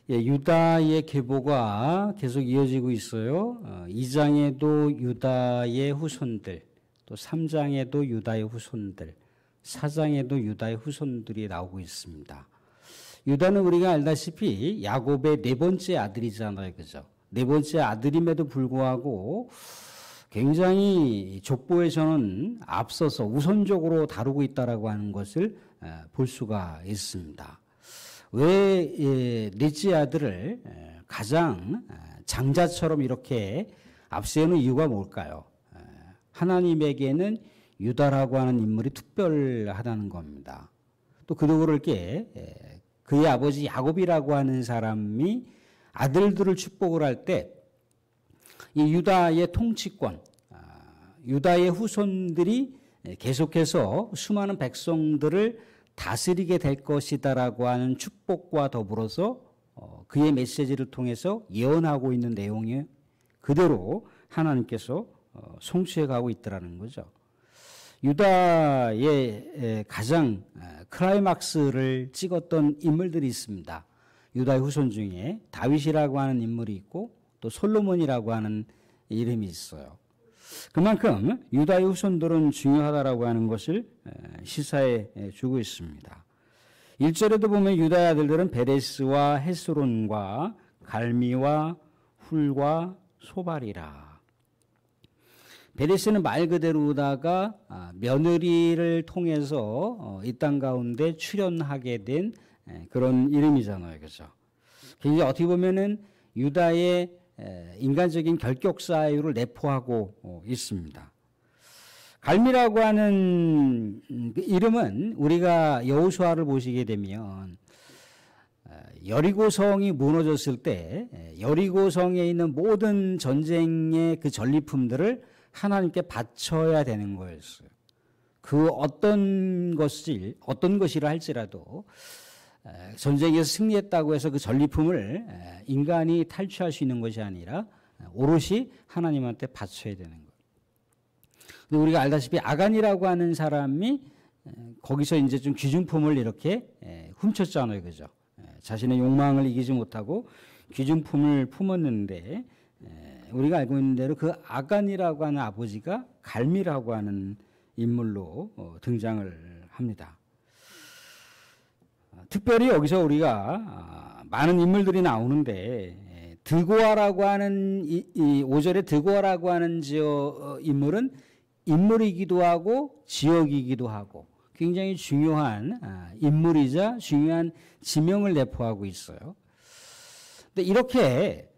유다의 계보가 계속 이어지고 있어요. 2장에도 유다의 후손들, 또 3장에도 유다의 후손들, 4장에도 유다의 후손들이 나오고 있습니다. 유다는 우리가 알다시피 야곱의 네 번째 아들이잖아요. 그죠? 네 번째 아들임에도 불구하고 굉장히 족보에서는 앞서서 우선적으로 다루고 있다라고 하는 것을 볼 수가 있습니다. 왜 넷째 아들을 가장 장자처럼 이렇게 앞세우는 이유가 뭘까요? 하나님에게는 유다라고 하는 인물이 특별하다는 겁니다. 또 그도 그럴 게 그의 아버지 야곱이라고 하는 사람이 아들들을 축복을 할 때 이 유다의 통치권, 유다의 후손들이 계속해서 수많은 백성들을 다스리게 될 것이다라고 하는 축복과 더불어서 그의 메시지를 통해서 예언하고 있는 내용이 그대로 하나님께서 성취해 가고 있더라는 거죠. 유다의 가장 클라이막스를 찍었던 인물들이 있습니다. 유다의 후손 중에 다윗이라고 하는 인물이 있고 또 솔로몬이라고 하는 이름이 있어요. 그만큼 유다의 후손들은 중요하다라고 하는 것을 시사해 주고 있습니다. 1절에도 보면 유다의 아들들은 베레스와 헤스론과 갈미와 훌과 소발이라. 베레스는 말 그대로다가 며느리를 통해서 이 땅 가운데 출현하게 된 그런 이름이잖아요. 그죠? 굉장히 어떻게 보면은 유다의 인간적인 결격 사유를 내포하고 있습니다. 갈미라고 하는 이름은 우리가 여호수아를 보시게 되면 여리고성이 무너졌을 때 여리고성에 있는 모든 전쟁의 그 전리품들을 하나님께 바쳐야 되는 거였어요. 그 어떤 것이라 할지라도 전쟁에서 승리했다고 해서 그 전리품을 인간이 탈취할 수 있는 것이 아니라 오롯이 하나님한테 바쳐야 되는 거예요. 근데 우리가 알다시피 아간이라고 하는 사람이 거기서 이제 좀 귀중품을 이렇게 훔쳤잖아요. 그죠? 자신의 욕망을 이기지 못하고 귀중품을 품었는데 우리가 알고 있는 대로 그 아간이라고 하는 아버지가 갈미라고 하는 인물로 등장을 합니다. 특별히 여기서 우리가 많은 인물들이 나오는데 드고아라고 하는 이 5절에 드고아라고 하는 인물은 인물이기도 하고 지역이기도 하고 굉장히 중요한 인물이자 중요한 지명을 내포하고 있어요. 근데 이렇게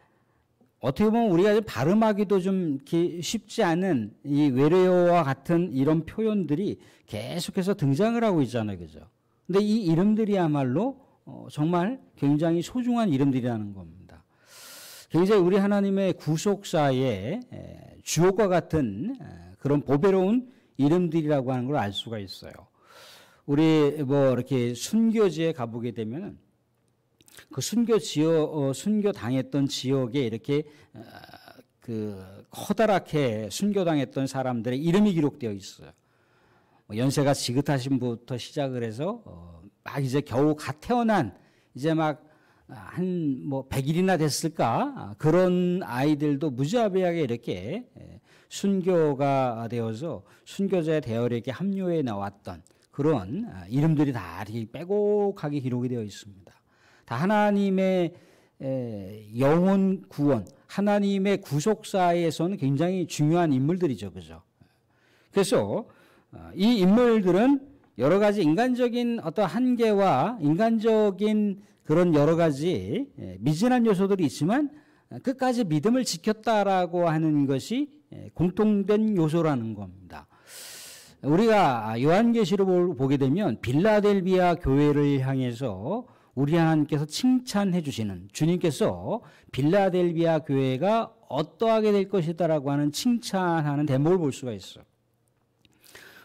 어떻게 보면 우리가 발음하기도 좀 쉽지 않은 이 외래어와 같은 이런 표현들이 계속해서 등장을 하고 있잖아요. 그죠? 근데 이 이름들이야말로 정말 굉장히 소중한 이름들이라는 겁니다. 굉장히 우리 하나님의 구속사의 주옥과 같은 그런 보배로운 이름들이라고 하는 걸 알 수가 있어요. 우리 이렇게 순교지에 가보게 되면 그 순교당했던 지역에 이렇게 커다랗게 순교당했던 사람들의 이름이 기록되어 있어요. 연세가 지긋하신 분부터 시작을 해서 막 이제 겨우 갓 태어난 이제 막 한 100일이나 됐을까 그런 아이들도 무자비하게 이렇게 순교가 되어서 순교자의 대열에 합류해 나왔던 그런 이름들이 다 이렇게 빼곡하게 기록이 되어 있습니다. 다 하나님의 영혼 구원, 하나님의 구속사에서는 굉장히 중요한 인물들이죠, 그죠? 그래서 이 인물들은 여러 가지 인간적인 어떤 한계와 인간적인 그런 여러 가지 미진한 요소들이 있지만 끝까지 믿음을 지켰다라고 하는 것이 공통된 요소라는 겁니다. 우리가 요한계시록을 보게 되면 빌라델비아 교회를 향해서 우리 하나님께서 칭찬해 주시는 주님께서 빌라델비아 교회가 어떠하게 될 것이다라고 하는 칭찬하는 대목을 볼 수가 있어요.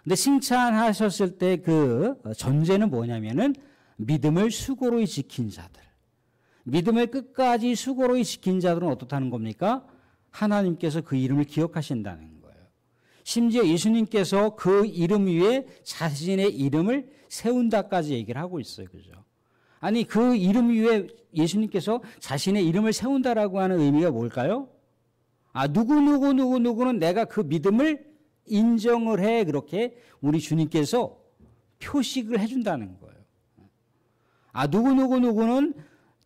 근데 칭찬하셨을 때 그 전제는 뭐냐면은 믿음을 수고로이 지킨 자들. 믿음을 끝까지 수고로이 지킨 자들은 어떻다는 겁니까? 하나님께서 그 이름을 기억하신다는 거예요. 심지어 예수님께서 그 이름 위에 자신의 이름을 세운다까지 얘기를 하고 있어요. 그죠? 아니 그 이름 위에 예수님께서 자신의 이름을 세운다라고 하는 의미가 뭘까요? 누구는 내가 그 믿음을 인정을 해. 그렇게 우리 주님께서 표식을 해준다는 거예요. 누구는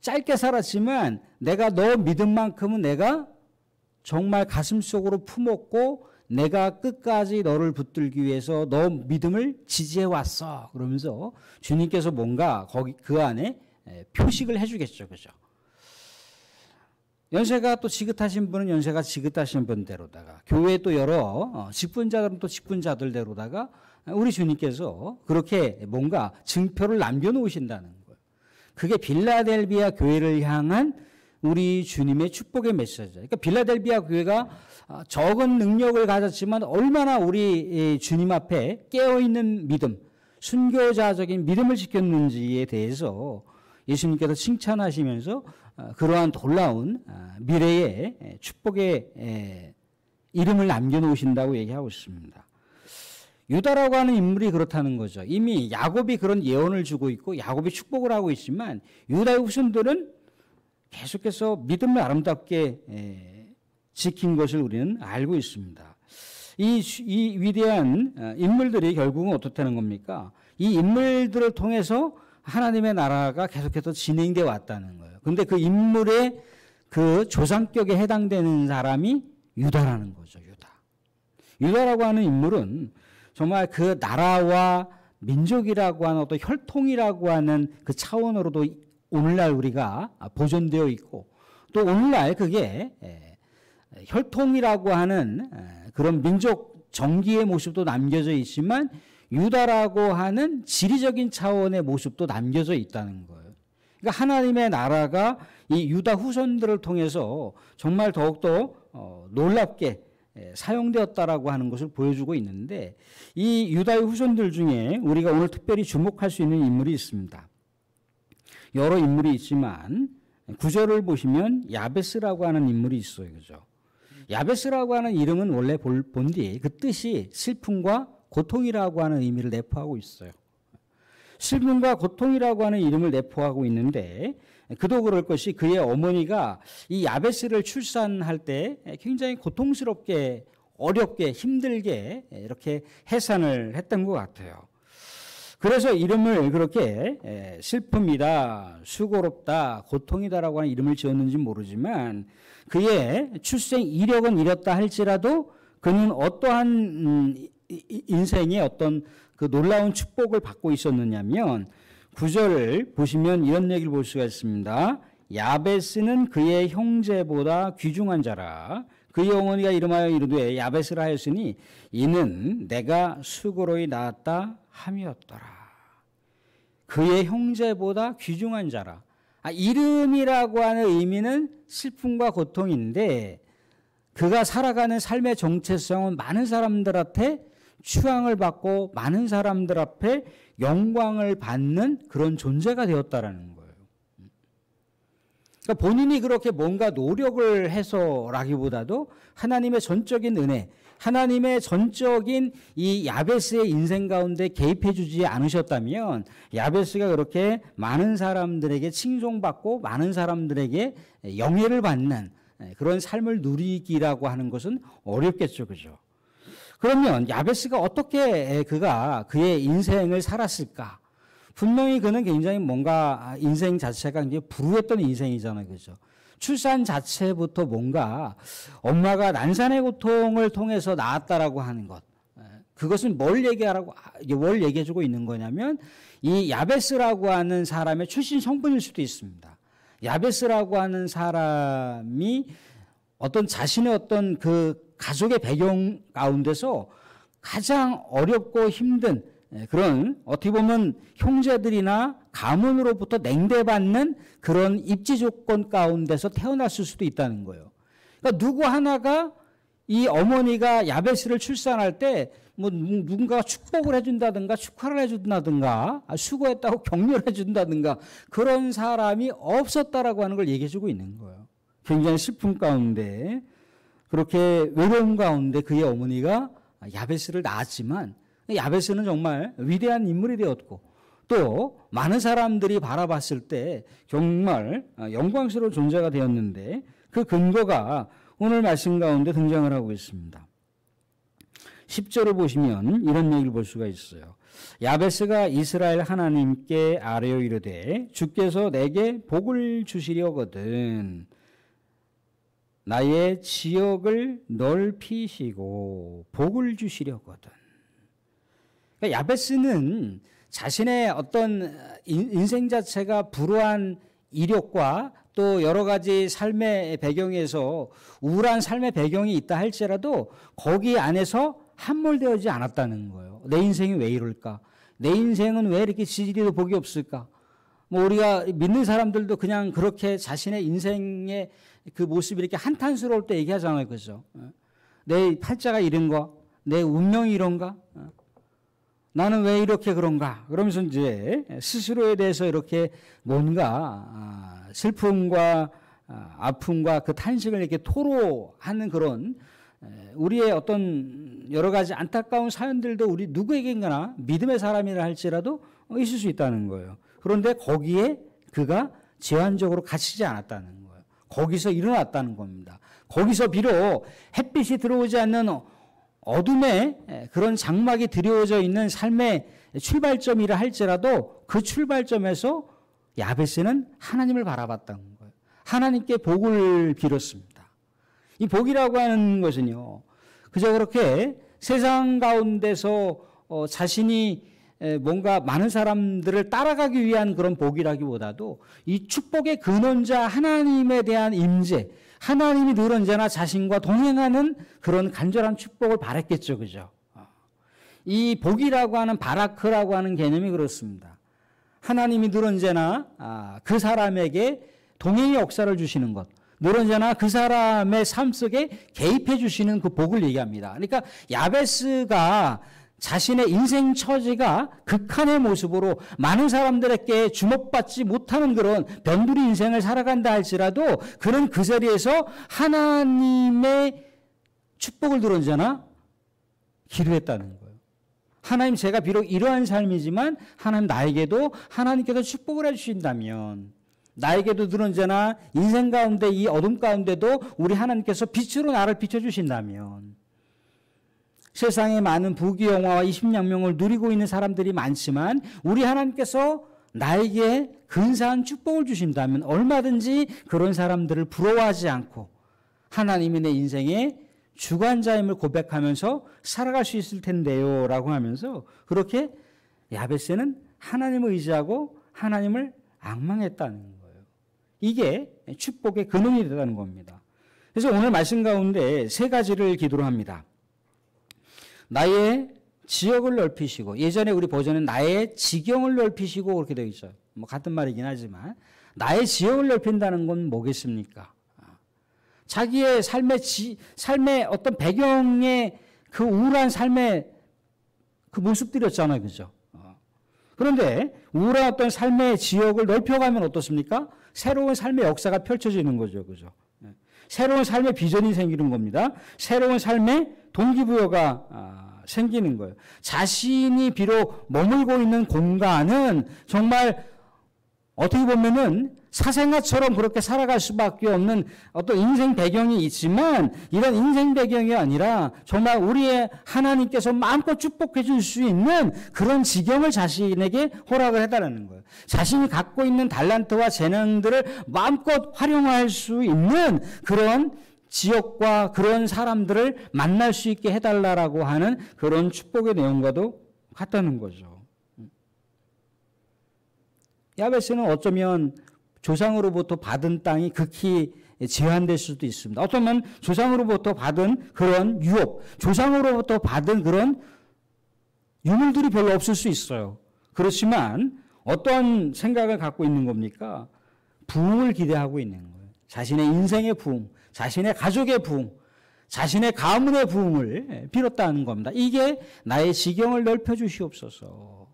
짧게 살았지만 내가 너 믿음만큼은 내가 정말 가슴속으로 품었고 내가 끝까지 너를 붙들기 위해서 너 믿음을 지지해 왔어. 그러면서 주님께서 뭔가 그 안에 표식을 해주겠죠. 그죠? 연세가 또 지긋하신 분은 연세가 지긋하신 분대로다가 교회 또 여러 직분자들은 또 직분자들대로다가 우리 주님께서 그렇게 뭔가 증표를 남겨놓으신다는 거예요. 그게 빌라델비아 교회를 향한 우리 주님의 축복의 메시지예요. 그러니까 빌라델비아 교회가 적은 능력을 가졌지만 얼마나 우리 주님 앞에 깨어있는 믿음, 순교자적인 믿음을 지켰는지에 대해서 예수님께서 칭찬하시면서 그러한 놀라운 미래의 축복의 이름을 남겨놓으신다고 얘기하고 있습니다. 유다라고 하는 인물이 그렇다는 거죠. 이미 야곱이 그런 예언을 주고 있고 야곱이 축복을 하고 있지만 유다의 후손들은 계속해서 믿음을 아름답게 지킨 것을 우리는 알고 있습니다. 이 위대한 인물들이 결국은 어떻다는 겁니까? 이 인물들을 통해서 하나님의 나라가 계속해서 진행되어 왔다는 거예요. 그런데 그 인물의 그 조상격에 해당되는 사람이 유다라는 거죠. 유다라고 하는 인물은 정말 그 나라와 민족이라고 하는 어떤 혈통이라고 하는 그 차원으로도 오늘날 우리가 보존되어 있고 또 오늘날 그게 혈통이라고 하는 그런 민족 정기의 모습도 남겨져 있지만 유다라고 하는 지리적인 차원의 모습도 남겨져 있다는 거예요. 그러니까 하나님의 나라가 이 유다 후손들을 통해서 정말 더욱더 놀랍게 사용되었다라고 하는 것을 보여주고 있는데 이 유다의 후손들 중에 우리가 오늘 특별히 주목할 수 있는 인물이 있습니다. 여러 인물이 있지만 구절을 보시면 야베스라고 하는 인물이 있어요. 그죠? 야베스라고 하는 이름은 원래 본디 그 뜻이 슬픔과 고통이라고 하는 의미를 내포하고 있어요. 슬픔과 고통이라고 하는 이름을 내포하고 있는데 그도 그럴 것이 그의 어머니가 이 야베스를 출산할 때 굉장히 고통스럽게 어렵게 힘들게 이렇게 해산을 했던 것 같아요. 그래서 이름을 그렇게 슬픔이다, 수고롭다, 고통이다라고 하는 이름을 지었는지 모르지만 그의 출생 이력은 이렇다 할지라도 그는 어떠한 인생의 어떤 그 놀라운 축복을 받고 있었느냐면 9절을 보시면 이런 얘기를 볼 수가 있습니다. 야베스는 그의 형제보다 귀중한 자라. 그의 어머니가 이름하여 이르되 야베스라 하였으니 이는 내가 수고로이 낳았다 함이었더라. 그의 형제보다 귀중한 자라. 이름이라고 하는 의미는 슬픔과 고통인데 그가 살아가는 삶의 정체성은 많은 사람들한테 추앙을 받고 많은 사람들 앞에 영광을 받는 그런 존재가 되었다라는 거예요. 그러니까 본인이 그렇게 뭔가 노력을 해서라기보다도 하나님의 전적인 은혜, 하나님의 전적인 이 야베스의 인생 가운데 개입해 주지 않으셨다면 야베스가 그렇게 많은 사람들에게 칭송받고 많은 사람들에게 영예를 받는 그런 삶을 누리기라고 하는 것은 어렵겠죠. 그죠? 그러면 야베스가 어떻게 그의 인생을 살았을까? 분명히 그는 굉장히 뭔가 인생 자체가 굉장히 불우했던 인생이잖아요. 그죠? 출산 자체부터 뭔가 엄마가 난산의 고통을 통해서 낳았다라고 하는 것. 그것은 뭘 얘기해주고 있는 거냐면 이 야베스라고 하는 사람의 출신 성분일 수도 있습니다. 야베스라고 하는 사람이 어떤 자신의 어떤 그 가족의 배경 가운데서 가장 어렵고 힘든 그런 어떻게 보면 형제들이나 가문으로부터 냉대받는 그런 입지 조건 가운데서 태어났을 수도 있다는 거예요. 그러니까 누구 하나가 이 어머니가 야베스를 출산할 때 뭐 누군가가 축복을 해준다든가 축하를 해준다든가 수고했다고 격려를 해준다든가 그런 사람이 없었다라고 하는 걸 얘기해주고 있는 거예요. 굉장히 슬픔 가운데 그렇게 외로움 가운데 그의 어머니가 야베스를 낳았지만 야베스는 정말 위대한 인물이 되었고 또 많은 사람들이 바라봤을 때 정말 영광스러운 존재가 되었는데 그 근거가 오늘 말씀 가운데 등장을 하고 있습니다. 10절을 보시면 이런 얘기를 볼 수가 있어요. 야베스가 이스라엘 하나님께 아뢰어 이르되 주께서 내게 복을 주시려거든 나의 지역을 넓히시고 복을 주시려거든. 그러니까 야베스는 자신의 어떤 인생 자체가 불우한 이력과 또 여러 가지 삶의 배경에서 우울한 삶의 배경이 있다 할지라도 거기 안에서 함몰되어지 않았다는 거예요. 내 인생이 왜 이럴까? 내 인생은 왜 이렇게 지지리도 복이 없을까? 뭐 우리가 믿는 사람들도 그냥 그렇게 자신의 인생의 그 모습이 이렇게 한탄스러울 때 얘기하잖아요. 그죠? 내 팔자가 이런가? 내 운명이 이런가? 나는 왜 이렇게 그런가? 그러면서 이제 스스로에 대해서 이렇게 뭔가 슬픔과 아픔과 그 탄식을 이렇게 토로하는 그런 우리의 어떤 여러 가지 안타까운 사연들도 우리 누구에게나 믿음의 사람이라 할지라도 있을 수 있다는 거예요. 그런데 거기에 그가 제한적으로 갇히지 않았다는 거예요. 거기서 일어났다는 겁니다. 거기서 비록 햇빛이 들어오지 않는 어둠의 그런 장막이 드리워져 있는 삶의 출발점이라 할지라도 그 출발점에서 야베스는 하나님을 바라봤다는 거예요. 하나님께 복을 빌었습니다. 이 복이라고 하는 것은요, 그저 그렇게 세상 가운데서 자신이 뭔가 많은 사람들을 따라가기 위한 그런 복이라기보다도 이 축복의 근원자 하나님에 대한 임재, 하나님이 늘 언제나 자신과 동행하는 그런 간절한 축복을 바랐겠죠. 그죠? 이 복이라고 하는 바라크라고 하는 개념이 그렇습니다. 하나님이 늘 언제나 그 사람에게 동행의 역사를 주시는 것, 늘 언제나 그 사람의 삶 속에 개입해 주시는 그 복을 얘기합니다. 그러니까 야베스가 자신의 인생 처지가 극한의 모습으로 많은 사람들에게 주목받지 못하는 그런 변두리 인생을 살아간다 할지라도 그런 그 자리에서 하나님의 축복을 늘 언제나 기도했다는 거예요. 하나님, 제가 비록 이러한 삶이지만 하나님 나에게도 하나님께서 축복을 해주신다면, 나에게도 늘 언제나 인생 가운데 이 어둠 가운데도 우리 하나님께서 빛으로 나를 비춰주신다면, 세상에 많은 부귀영화와 이십양명을 누리고 있는 사람들이 많지만 우리 하나님께서 나에게 근사한 축복을 주신다면 얼마든지 그런 사람들을 부러워하지 않고 하나님이 내 인생의 주관자임을 고백하면서 살아갈 수 있을 텐데요 라고 하면서 그렇게 야베스는 하나님을 의지하고 하나님을 앙망했다는 거예요. 이게 축복의 근원이 되다는 겁니다. 그래서 오늘 말씀 가운데 세 가지를 기도를 합니다. 나의 지역을 넓히시고, 예전에 우리 버전은 나의 지경을 넓히시고 그렇게 되어 있어요. 뭐 같은 말이긴 하지만 나의 지역을 넓힌다는 건 뭐겠습니까? 자기의 삶의 어떤 배경의 그 우울한 삶의 그 모습들이었잖아요. 그죠? 그런데 우울한 어떤 삶의 지역을 넓혀가면 어떻습니까? 새로운 삶의 역사가 펼쳐지는 거죠. 그죠? 새로운 삶의 비전이 생기는 겁니다. 새로운 삶의 동기부여가 생기는 거예요. 자신이 비록 머물고 있는 공간은 정말 어떻게 보면은 사생아처럼 그렇게 살아갈 수밖에 없는 어떤 인생 배경이 있지만 이런 인생 배경이 아니라 정말 우리의 하나님께서 마음껏 축복해 줄 수 있는 그런 지경을 자신에게 허락을 해달라는 거예요. 자신이 갖고 있는 달란트와 재능들을 마음껏 활용할 수 있는 그런 지역과 그런 사람들을 만날 수 있게 해달라고 하는 그런 축복의 내용과도 같다는 거죠. 야베스는 어쩌면 조상으로부터 받은 땅이 극히 제한될 수도 있습니다. 어쩌면 조상으로부터 받은 그런 유업, 조상으로부터 받은 그런 유물들이 별로 없을 수 있어요. 그렇지만 어떤 생각을 갖고 있는 겁니까? 부흥을 기대하고 있는 거예요. 자신의 인생의 부흥, 자신의 가족의 부흥, 자신의 가문의 부흥을 빌었다는 겁니다. 이게 나의 지경을 넓혀 주시옵소서.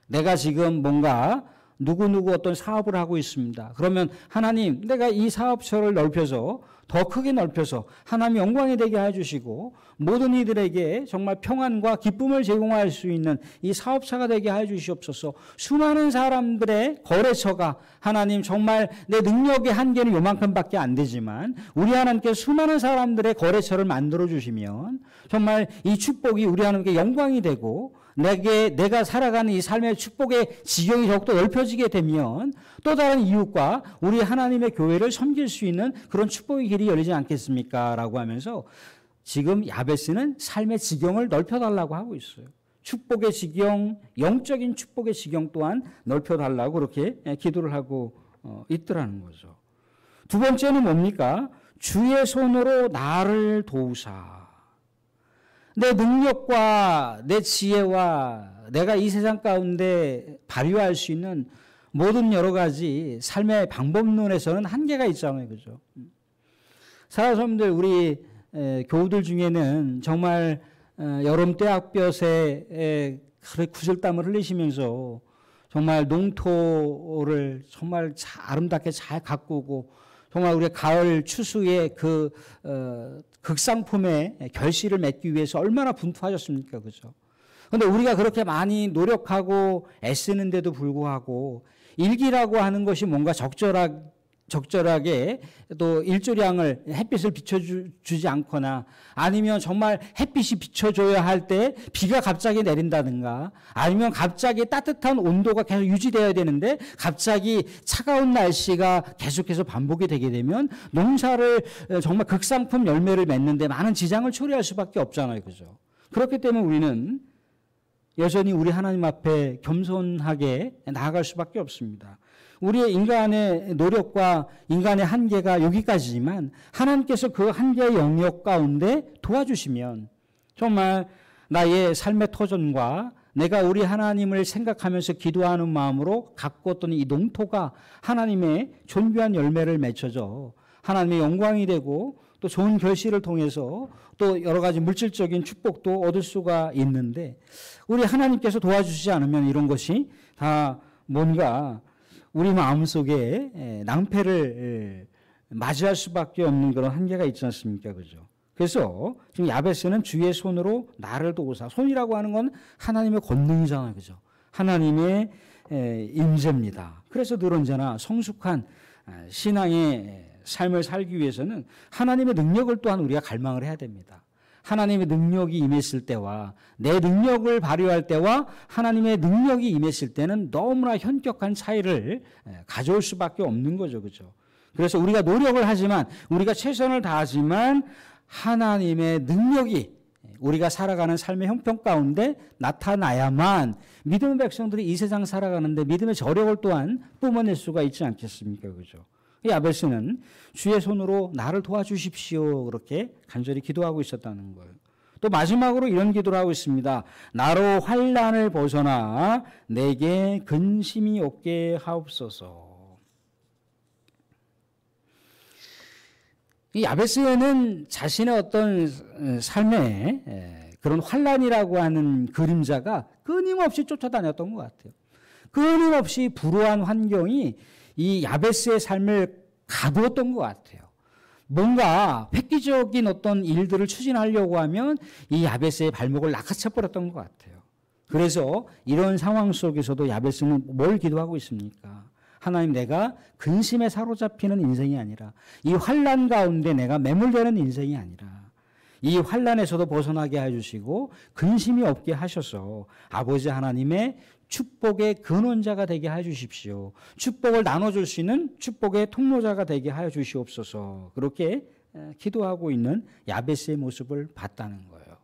내가 지금 뭔가 누구누구 어떤 사업을 하고 있습니다. 그러면 하나님, 내가 이 사업처를 넓혀서 더 크게 넓혀서 하나님 영광이 되게 해주시고 모든 이들에게 정말 평안과 기쁨을 제공할 수 있는 이 사업차가 되게 해주시옵소서. 수많은 사람들의 거래처가 하나님 정말 내 능력의 한계는 요만큼밖에 안 되지만 우리 하나님께 수많은 사람들의 거래처를 만들어 주시면 정말 이 축복이 우리 하나님께 영광이 되고 내가 살아가는 이 삶의 축복의 지경이 더욱더 넓혀지게 되면 또 다른 이웃과 우리 하나님의 교회를 섬길 수 있는 그런 축복의 길이 열리지 않겠습니까? 라고 하면서 지금 야베스는 삶의 지경을 넓혀달라고 하고 있어요. 축복의 지경, 영적인 축복의 지경 또한 넓혀달라고 그렇게 기도를 하고 있더라는 거죠. 두 번째는 뭡니까? 주의 손으로 나를 도우사. 내 능력과 내 지혜와 내가 이 세상 가운데 발휘할 수 있는 모든 여러 가지 삶의 방법론에서는 한계가 있잖아요. 그죠? 사랑하는 우리 교우들 중에는 정말 여름 떼학볕에 구슬땀을 흘리시면서 정말 농토를 정말 아름답게 잘 가꾸고 정말 우리 가을 추수의 그 극상품의 결실을 맺기 위해서 얼마나 분투하셨습니까? 그죠? 그런데 우리가 그렇게 많이 노력하고 애쓰는데도 불구하고 일기라고 하는 것이 뭔가 적절하게 또 일조량을 햇빛을 비춰주지 않거나 아니면 정말 햇빛이 비춰줘야 할 때 비가 갑자기 내린다든가 아니면 갑자기 따뜻한 온도가 계속 유지되어야 되는데 갑자기 차가운 날씨가 계속해서 반복이 되게 되면 농사를 정말 극상품 열매를 맺는데 많은 지장을 초래할 수밖에 없잖아요. 그죠? 그렇기 때문에 우리는 여전히 우리 하나님 앞에 겸손하게 나아갈 수밖에 없습니다. 우리의 인간의 노력과 인간의 한계가 여기까지지만 하나님께서 그 한계의 영역 가운데 도와주시면 정말 나의 삶의 터전과 내가 우리 하나님을 생각하면서 기도하는 마음으로 가꾸었던 이 농토가 하나님의 존귀한 열매를 맺혀져 하나님의 영광이 되고 또 좋은 결실을 통해서 또 여러 가지 물질적인 축복도 얻을 수가 있는데 우리 하나님께서 도와주시지 않으면 이런 것이 다 뭔가 우리 마음속에 낭패를 맞이할 수밖에 없는 그런 한계가 있지 않습니까? 그죠? 그래서 지금 야베스는 주의 손으로 나를 도우사. 손이라고 하는 건 하나님의 권능이잖아요. 그죠? 하나님의 임재입니다. 그래서 늘 언제나 성숙한 신앙의 삶을 살기 위해서는 하나님의 능력을 또한 우리가 갈망을 해야 됩니다. 하나님의 능력이 임했을 때와 내 능력을 발휘할 때와 하나님의 능력이 임했을 때는 너무나 현격한 차이를 가져올 수밖에 없는 거죠. 그죠? 그래서 우리가 노력을 하지만 우리가 최선을 다하지만 하나님의 능력이 우리가 살아가는 삶의 형편 가운데 나타나야만 믿음의 백성들이 이 세상 살아가는데 믿음의 저력을 또한 뿜어낼 수가 있지 않겠습니까? 그죠? 야베스는 주의 손으로 나를 도와주십시오. 그렇게 간절히 기도하고 있었다는 거예요. 또 마지막으로 이런 기도를 하고 있습니다. 나로 환난을 벗어나 내게 근심이 없게 하옵소서. 이 야베스는 자신의 어떤 삶에 그런 환난이라고 하는 그림자가 끊임없이 쫓아다녔던 것 같아요. 끊임없이 불우한 환경이 이 야베스의 삶을 가두었던 것 같아요. 뭔가 획기적인 어떤 일들을 추진하려고 하면 이 야베스의 발목을 낚아채 버렸던 것 같아요. 그래서 이런 상황 속에서도 야베스는 뭘 기도하고 있습니까? 하나님, 내가 근심에 사로잡히는 인생이 아니라 이 환난 가운데 내가 매몰되는 인생이 아니라 이 환난에서도 벗어나게 해주시고 근심이 없게 하셔서 아버지 하나님의 축복의 근원자가 되게 하여 주십시오. 축복을 나눠줄 수 있는 축복의 통로자가 되게 하여 주시옵소서. 그렇게 기도하고 있는 야베스의 모습을 봤다는 거예요.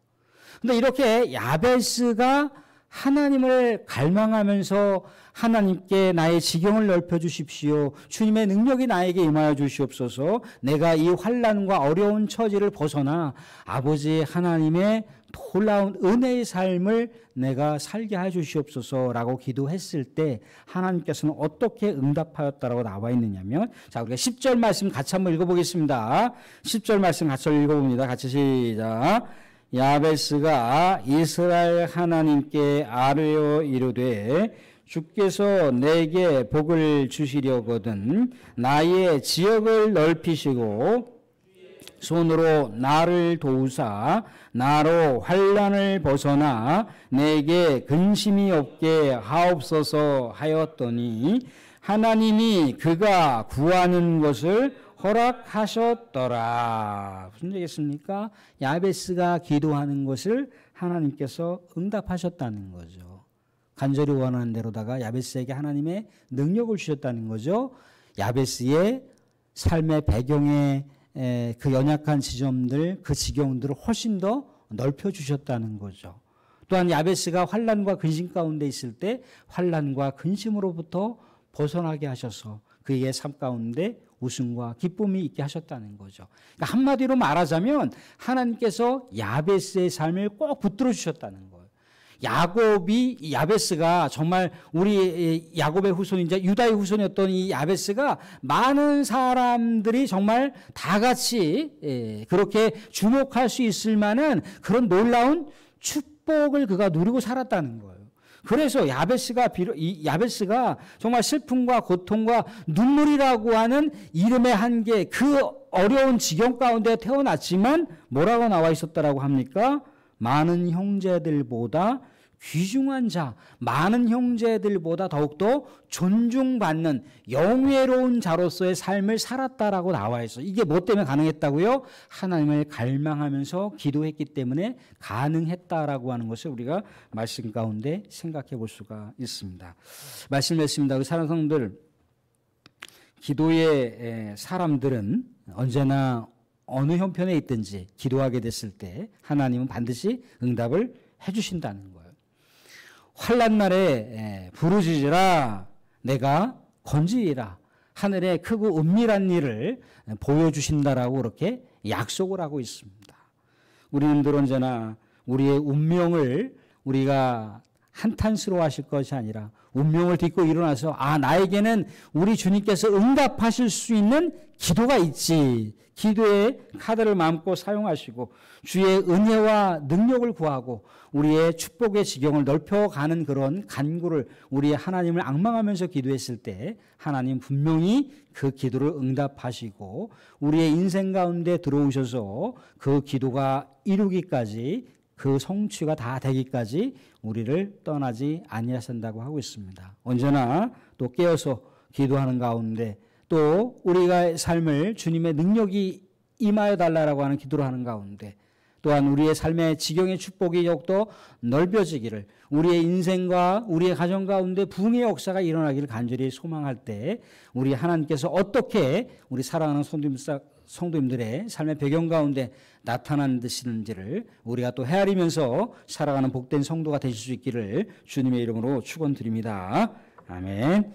그런데 이렇게 야베스가 하나님을 갈망하면서 하나님께 나의 지경을 넓혀 주십시오. 주님의 능력이 나에게 임하여 주시옵소서. 내가 이 환난과 어려운 처지를 벗어나 아버지 하나님의 놀라운 은혜의 삶을 내가 살게 해 주시옵소서라고 기도했을 때 하나님께서는 어떻게 응답하였다라고 나와 있느냐면, 자, 우리가 10절 말씀 같이 한번 읽어보겠습니다. 10절 말씀 같이 읽어봅니다. 같이 시작. 야베스가 이스라엘 하나님께 아뢰어 이르되 주께서 내게 복을 주시려거든 나의 지역을 넓히시고 손으로 나를 도우사 나로 환난을 벗어나 내게 근심이 없게 하옵소서 하였더니 하나님이 그가 구하는 것을 허락하셨더라. 무슨 얘기겠습니까? 야베스가 기도하는 것을 하나님께서 응답하셨다는 거죠. 간절히 원하는 대로다가 야베스에게 하나님의 능력을 주셨다는 거죠. 야베스의 삶의 배경에 그 연약한 지점들, 그 지경들을 훨씬 더 넓혀주셨다는 거죠. 또한 야베스가 환난과 근심 가운데 있을 때 환난과 근심으로부터 벗어나게 하셔서 그의 삶 가운데 웃음과 기쁨이 있게 하셨다는 거죠. 그러니까 한마디로 말하자면 하나님께서 야베스의 삶을 꼭 붙들어 주셨다는 거예요. 야베스가 정말 우리 야곱의 후손이자 유다의 후손이었던 이 야베스가 많은 사람들이 정말 다 같이 그렇게 주목할 수 있을 만한 그런 놀라운 축복을 그가 누리고 살았다는 거예요. 그래서 야베스가 정말 슬픔과 고통과 눈물이라고 하는 이름의 한계, 그 어려운 지경 가운데 태어났지만 뭐라고 나와 있었다라고 합니까? 많은 형제들보다 귀중한 자, 많은 형제들보다 더욱더 존중받는 영예로운 자로서의 삶을 살았다라고 나와 있어요. 이게 뭐 때문에 가능했다고요? 하나님을 갈망하면서 기도했기 때문에 가능했다라고 하는 것을 우리가 말씀 가운데 생각해 볼 수가 있습니다. 말씀했습니다. 우리 사랑하는 성도들, 기도의 사람들은 언제나 어느 형편에 있든지 기도하게 됐을 때 하나님은 반드시 응답을 해주신다는 거예요. 환난 날에 부르짖으라 내가 건지리라 하늘의 크고 은밀한 일을 보여주신다라고 그렇게 약속을 하고 있습니다. 우리는 언제나 우리의 운명을 우리가 한탄스러워하실 것이 아니라 운명을 딛고 일어나서 나에게는 우리 주님께서 응답하실 수 있는 기도가 있지. 기도의 카드를 마음껏 사용하시고 주의 은혜와 능력을 구하고 우리의 축복의 지경을 넓혀가는 그런 간구를 우리의 하나님을 앙망하면서 기도했을 때 하나님 분명히 그 기도를 응답하시고 우리의 인생 가운데 들어오셔서 그 기도가 이루기까지 그 성취가 다 되기까지 우리를 떠나지 아니하신다고 하고 있습니다. 언제나 또 깨어서 기도하는 가운데 또 우리가 삶을 주님의 능력이 임하여 달라라고 하는 기도를 하는 가운데 또한 우리의 삶의 지경의 축복이 더욱더 넓어지기를 우리의 인생과 우리의 가정 가운데 부흥의 역사가 일어나기를 간절히 소망할 때 우리 하나님께서 어떻게 우리 사랑하는 성도님들의 삶의 배경 가운데 나타나시는지를 우리가 또 헤아리면서 살아가는 복된 성도가 되실 수 있기를 주님의 이름으로 축원드립니다. 아멘.